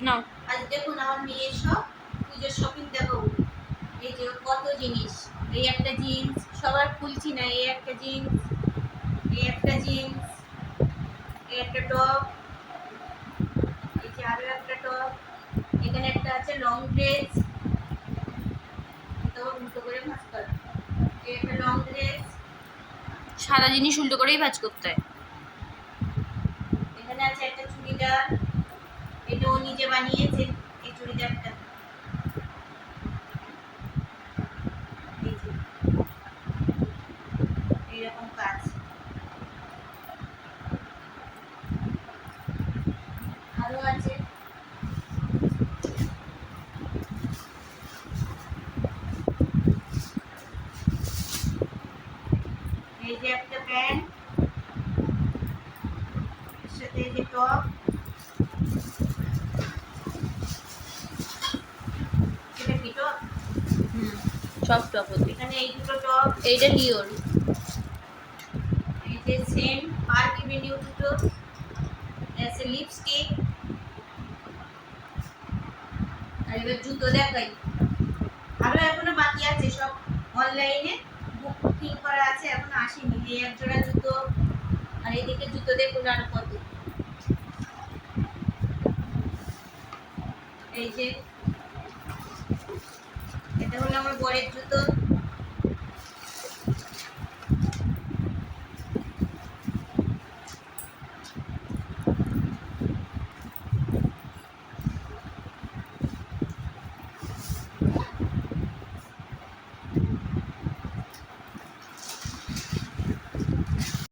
নাও আজ দেখুন আমার মেয়ের সব পুজোর শপিং দেখাবো। এই যে কত জিনিস, এই একটা জিন্স, সবার খুলছি না, এই একটা জিন্স, এই একটা জিন্স, এই একটা টপ, এই যে আরো একটা টপ, এখানে একটা আছে লং ড্রেস, তো উল্টো করে ভাঁজ কর, এই একটা লং ড্রেস, সাদা জিনিস উল্টো করেই ভাঁজ করতে হয়। এখানে আছে একটা চুড়িদার, এটা ও নিজে বানিয়েছে এই চুড়িদারটা, এই যে এইরকম কাজ, আরো আছে এই যে একটা প্যান্ট, এর সাথে এই যে টপ, এটা কি টপ, সব টপ ওতে। এখানে এই দুটো টপ, এইটা লিওর। এই যে সেম পার্ক এভিনিউ দুটো, এসে লিপস্টিক, আর এবার জুতো দেখাই, আরো এখনো বাকি আছে, সব অনলাইনে বুকিং করা আছে, এখনো আসেনি, এই এক জোড়া জুতো, আর এইদিকে জুতো দেখুন আর কত, এই যে এটা হলো আমার বরের জুতো,